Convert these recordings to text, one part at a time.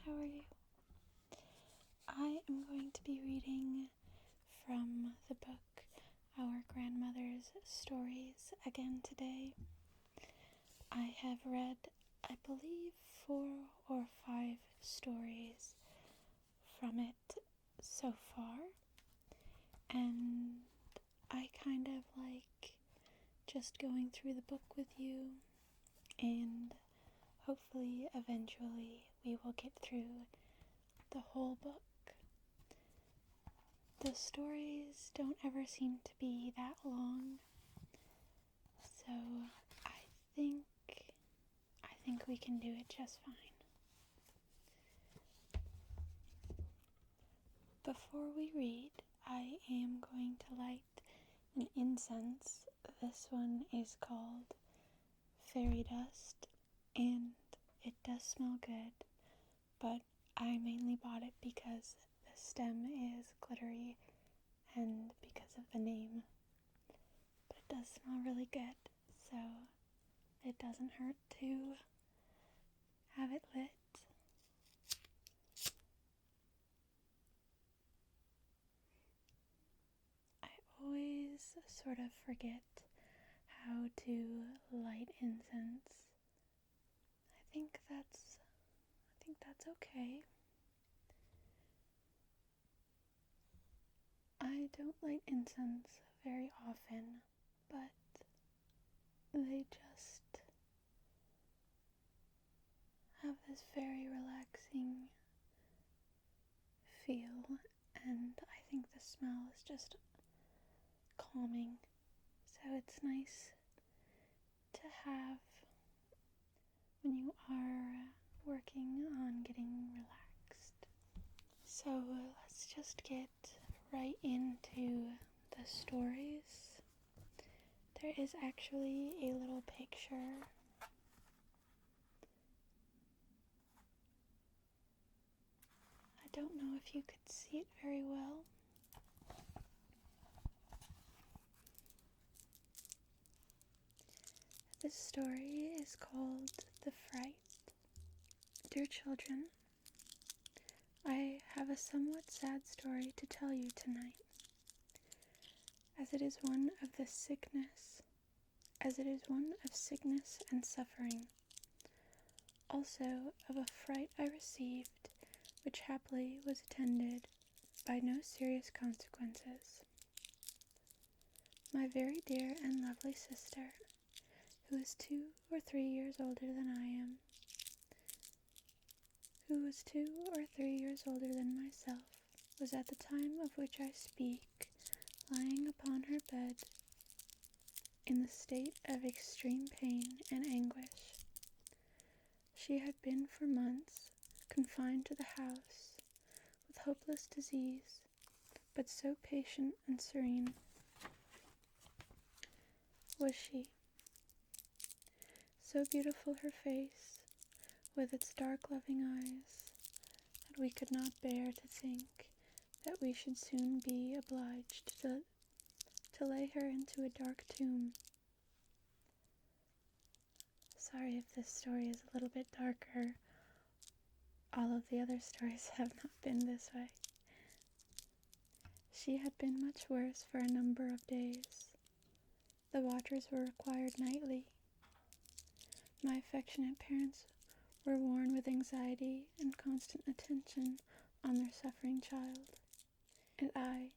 how are you? I am going to be reading from the book Our Grandmother's Stories again today. I have read, I believe, 4 or 5 stories from it so far, and I kind of like just going through the book with you, and hopefully eventually we will get through the whole book. The stories don't ever seem to be that long, so I think we can do it just fine. Before we read, I am going to light an incense. This one is called Fairy Dust, and it does smell good, but I mainly bought it because the stem is glittery and because of the name. But it does smell really good, so it doesn't hurt to have it lit. I always sort of forget how to light incense. I think that's okay. I don't light incense very often, but they just have this very relaxing feel, and I think the smell is just calming. So it's nice to have when you are working on getting relaxed. So let's just get right into the stories. There is actually a little picture. I don't know if you could see it very well. This story is called The Fright. Dear children, I have a somewhat sad story to tell you tonight, as it is one of sickness and suffering, also of a fright I received, which happily was attended by no serious consequences. My very dear and lovely sister, who is 2 or 3 years older than I am, myself, was at the time of which I speak lying upon her bed in the state of extreme pain and anguish. She had been for months confined to the house with hopeless disease, but so patient and serene was she. So beautiful her face, with its dark loving eyes, that we could not bear to think that we should soon be obliged to lay her into a dark tomb. Sorry if this story is a little bit darker. All of the other stories have not been this way. She had been much worse for a number of days. The watchers were required nightly. My affectionate parents were worn with anxiety and constant attention on their suffering child, and I,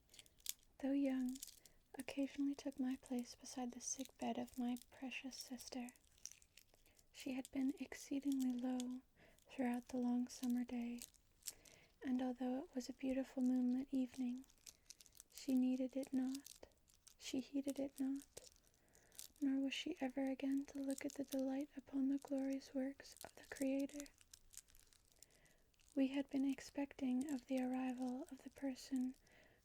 though young, occasionally took my place beside the sick bed of my precious sister. She had been exceedingly low throughout the long summer day, and although it was a beautiful moonlit evening, she heeded it not, nor was she ever again to look at the delight upon the glorious works of the Creator. We had been expecting of the arrival of the person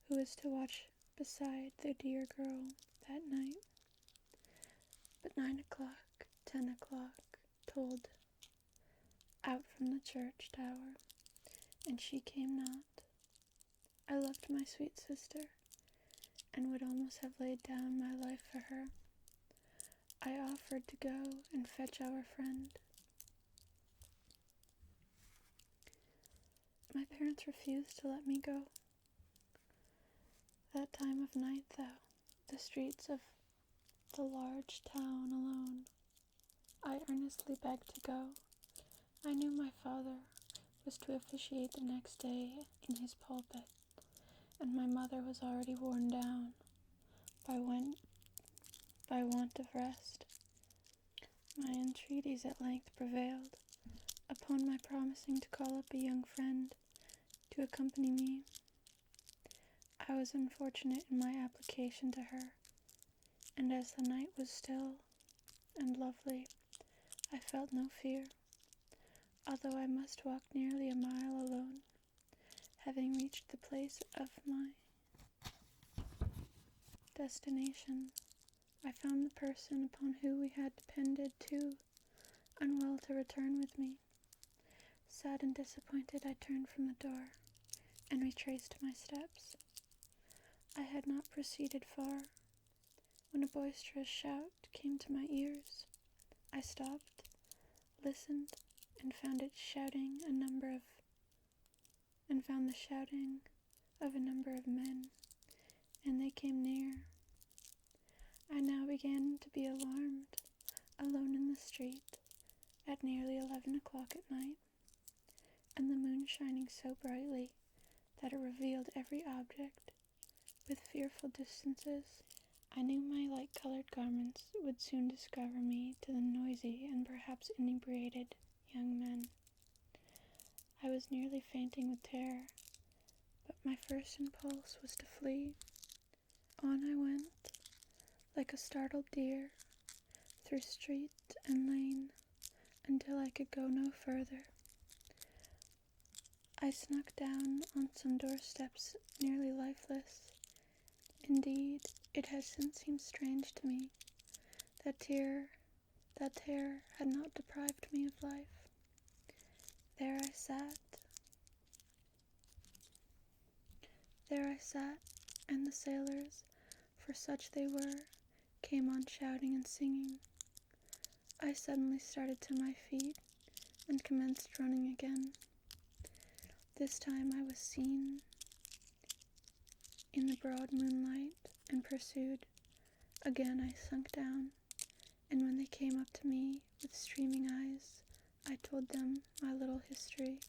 who was to watch beside the dear girl that night, but 9 o'clock, 10 o'clock tolled out from the church tower, and she came not. I loved my sweet sister, and would almost have laid down my life for her. I offered to go and fetch our friend. My parents refused to let me go. That time of night, though, the streets of the large town alone, I earnestly begged to go. I knew my father was to officiate the next day in his pulpit, and my mother was already worn down by want of rest. My entreaties at length prevailed. Upon my promising to call up a young friend to accompany me, I was unfortunate in my application to her, and as the night was still and lovely, I felt no fear, although I must walk nearly a mile alone. Having reached the place of my destination, I found the person upon whom we had depended too unwell to return with me. Sad and disappointed, I turned from the door and retraced my steps. I had not proceeded far when a boisterous shout came to my ears. I stopped, listened, and found the shouting of a number of men, and they came near. I now began to be alarmed, alone in the street, at nearly 11 o'clock at night, and the moon shining so brightly that it revealed every object with fearful distances. I knew my light-colored garments would soon discover me to the noisy and perhaps inebriated young men. I was nearly fainting with terror, but my first impulse was to flee. On I went, like a startled deer, through street and lane, until I could go no further. I snuck down on some doorsteps nearly lifeless. Indeed, it has since seemed strange to me that terror had not deprived me of life. There I sat, and the sailors, for such they were, came on shouting and singing. I suddenly started to my feet and commenced running again. This time I was seen in the broad moonlight and pursued. Again I sunk down, and when they came up to me with streaming eyes, I told them my little history,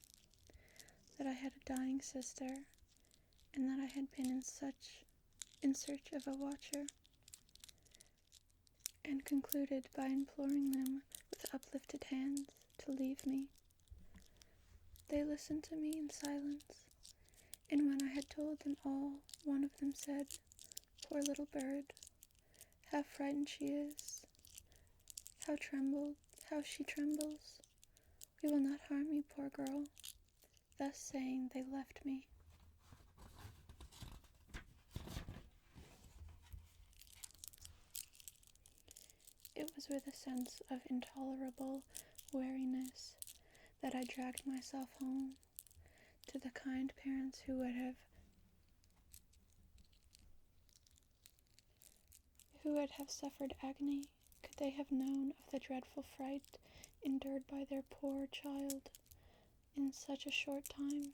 that I had a dying sister, and that I had been in search of a watcher, and concluded by imploring them with uplifted hands to leave me. They listened to me in silence, and when I had told them all, one of them said, "Poor little bird, how frightened she is, how she trembles. We will not harm you, poor girl." Thus saying, they left me. It was with a sense of intolerable weariness that I dragged myself home to the kind parents who would have suffered agony could they have known of the dreadful fright endured by their poor child in such a short time.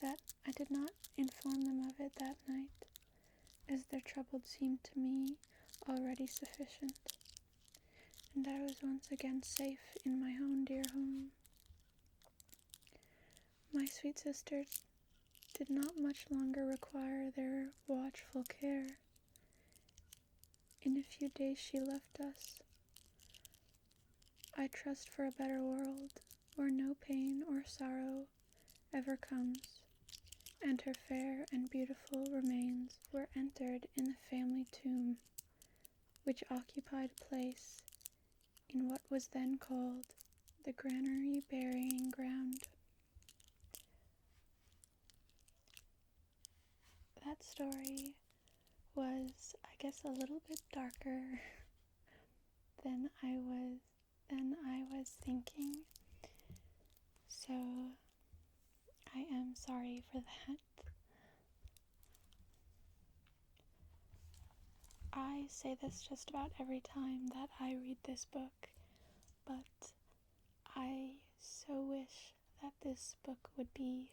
That I did not inform them of it that night, as their trouble seemed to me already sufficient, and I was once again safe in my own dear home. My sweet sister did not much longer require their watchful care. In a few days she left us, I trust for a better world, where no pain or sorrow ever comes, and her fair and beautiful remains were interred in the family tomb, which occupied a place in what was then called the Granary Burying Ground. That story was, I guess, a little bit darker than I was thinking, so I am sorry for that. I say this just about every time that I read this book, but I this book would be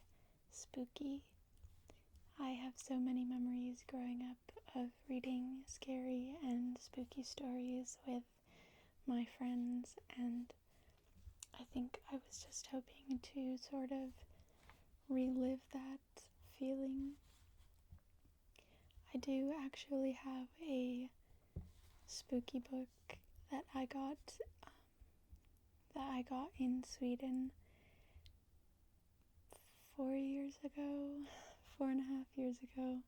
spooky. I have so many memories growing up of reading scary and spooky stories with my friends, and I think I was just hoping to sort of relive that feeling. I do actually have a spooky book that I got in Sweden 4.5 years ago,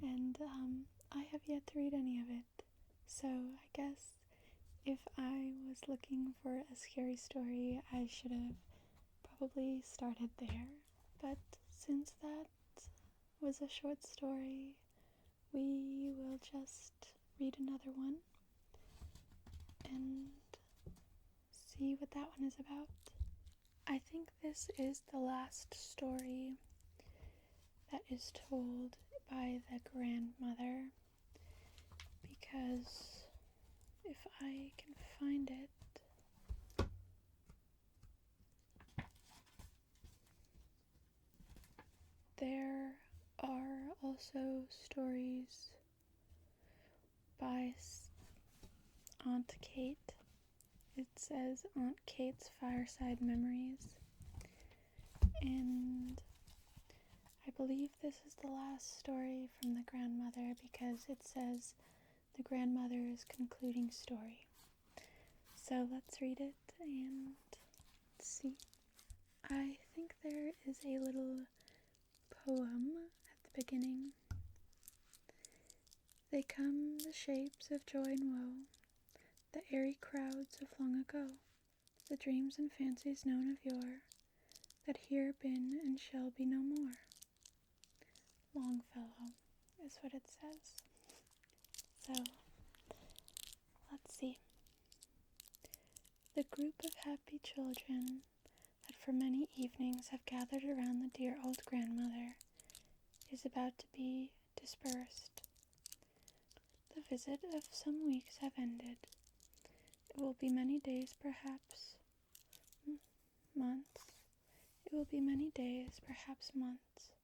and I have yet to read any of it. So I guess if I was looking for a scary story, I should have probably started there. But since that was a short story, we will just read another one and see what that one is about. I think this is the last story that is told by the grandmother, because if I can find it, there are also stories by Aunt Kate. It says Aunt Kate's Fireside Memories, and I believe this is the last story from the grandmother because it says the grandmother's concluding story. So let's read it and see. I think there is a little poem at the beginning. They come, the shapes of joy and woe, the airy crowds of long ago, the dreams and fancies known of yore, that here been and shall be no more. Longfellow is what it says. So, let's see. The group of happy children that for many evenings have gathered around the dear old grandmother is about to be dispersed. The visit of some weeks have ended. It will be many days, perhaps months. It will be many days, perhaps months,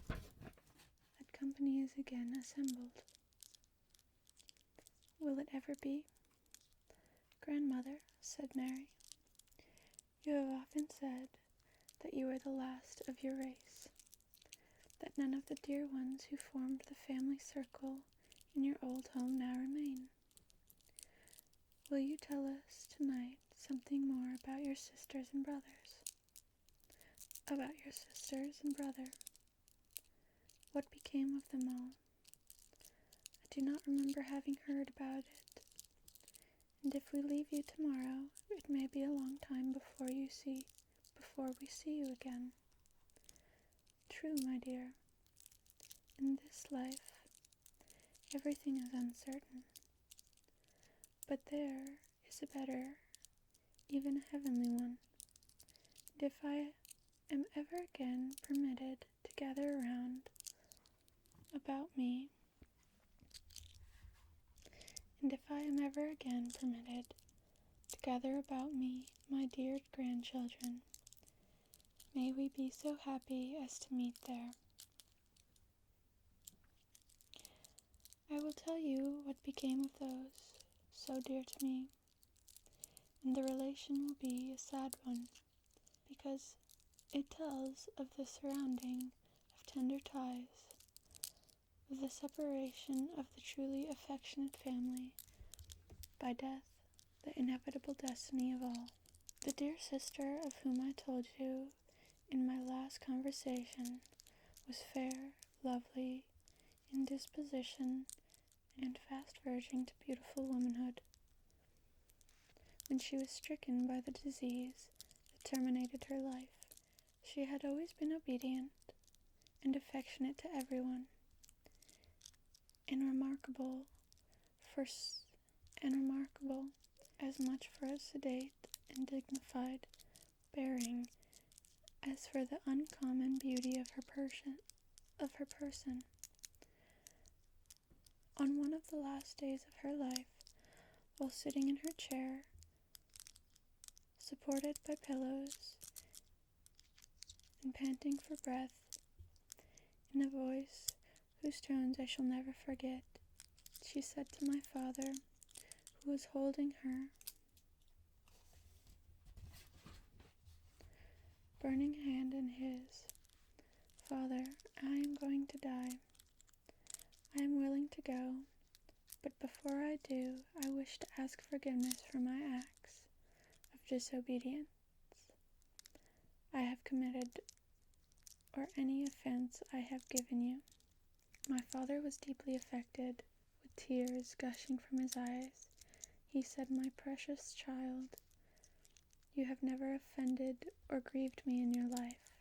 that company is again assembled. Will it ever be? Grandmother, said Mary, you have often said that you are the last of your race, that none of the dear ones who formed the family circle in your old home now remain. Will you tell us tonight something more about your sisters and brothers? About your sisters and brother. What became of them all? I do not remember having heard about it. And if we leave you tomorrow, it may be a long time before we see you again. True, my dear. In this life, everything is uncertain. But there is a better, even a heavenly one. And if I am ever again permitted to gather around about me, my dear grandchildren, may we be so happy as to meet there. I will tell you what became of those so dear to me, and the relation will be a sad one, because it tells of the surrounding of tender ties, of the separation of the truly affectionate family by death, the inevitable destiny of all. The dear sister of whom I told you in my last conversation was fair, lovely in disposition, and fast verging to beautiful womanhood. When she was stricken by the disease that terminated her life, she had always been obedient and affectionate to everyone, and remarkable as much for a sedate and dignified bearing as for the uncommon beauty of her person. On one of the last days of her life, while sitting in her chair, supported by pillows and panting for breath, in a voice whose tones I shall never forget, she said to my father, who was holding her, burning hand in his, "Father, I am going to die. I am willing to go, but before I do, I wish to ask forgiveness for my acts of disobedience I have committed, or any offense I have given you." My father was deeply affected, with tears gushing from his eyes. He said, "My precious child, you have never offended or grieved me in your life.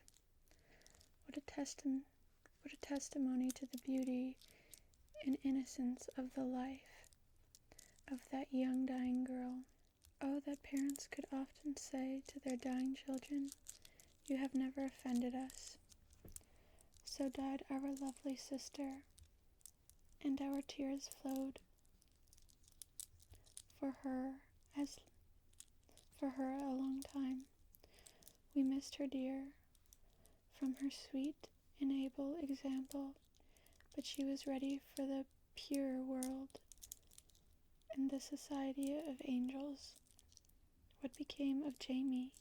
What a testimony to the beauty and innocence of the life of that young dying girl. Oh, that parents could often say to their dying children, 'You have never offended us.' So died our lovely sister, and our tears flowed for her a long time. We missed her dear, from her sweet and able example, but she was ready for the pure world and the society of angels. What became of Jamie?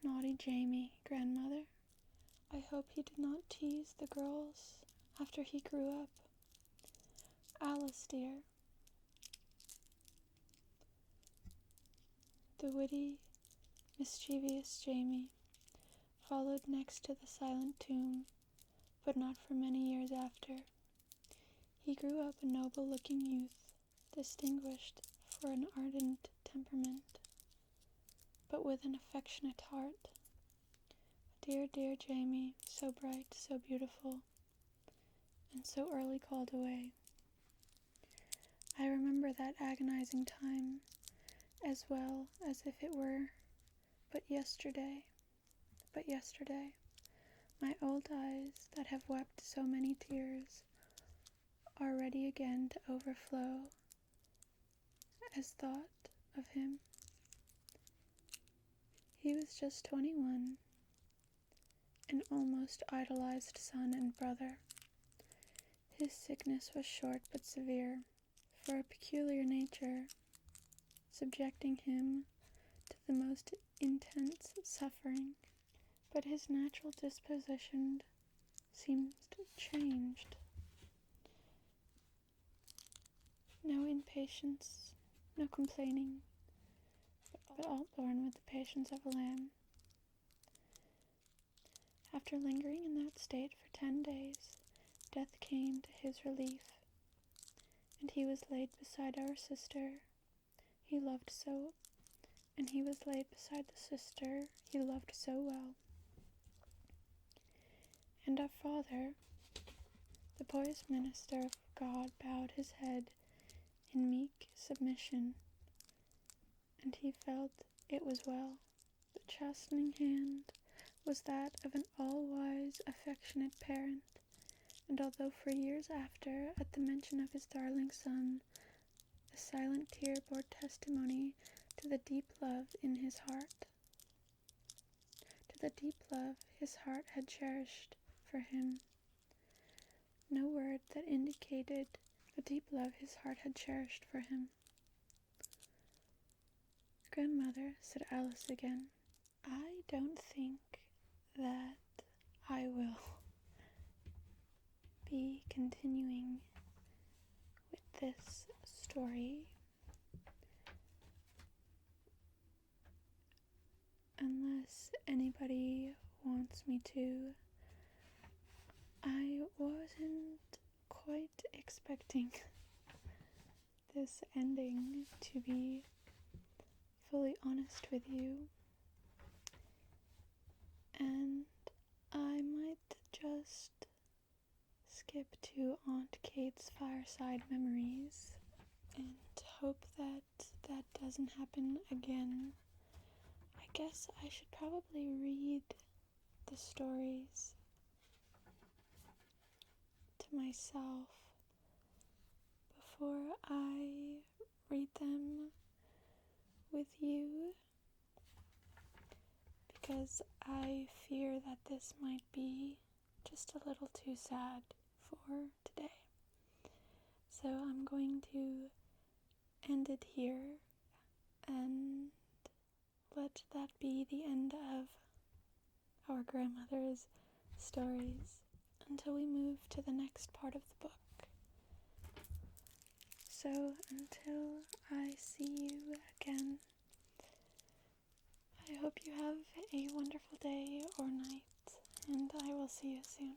Naughty Jamie, grandmother. I hope he did not tease the girls after he grew up. Alice, dear." The witty, mischievous Jamie followed next to the silent tomb, but not for many years after. He grew up a noble-looking youth, distinguished for an ardent temperament, but with an affectionate heart. Dear, dear Jamie, so bright, so beautiful, and so early called away. I remember that agonizing time as well as if it were but yesterday. My old eyes that have wept so many tears are ready again to overflow as thought of him. He was just 21, an almost idolized son and brother. His sickness was short but severe, for a peculiar nature, subjecting him to the most intense suffering, but his natural disposition seemed changed. No impatience, no complaining, but all born with the patience of a lamb. After lingering in that state for 10 days, death came to his relief, and he was laid beside our sister he loved so, and he was laid beside the sister he loved so well. And our father, the pious minister of God, bowed his head in meek submission, and he felt it was well. The chastening hand was that of an all-wise, affectionate parent, and although for years after, at the mention of his darling son, a silent tear bore testimony to the deep love in his heart, to the deep love his heart had cherished for him. No word that indicated the deep love his heart had cherished for him. "Grandmother," said Alice again, "I don't think that I will be continuing with this story unless anybody wants me to. I wasn't quite expecting this ending, to be fully honest with you, and I might just skip to Aunt Kate's fireside memories and hope that that doesn't happen again. I guess I should probably read the stories to myself before I read them with you, because I fear that this might be just a little too sad for today. So I'm going to end it here and let that be the end of our grandmother's stories until we move to the next part of the book. So until I see you again, I hope you have a wonderful day or night, and I will see you soon.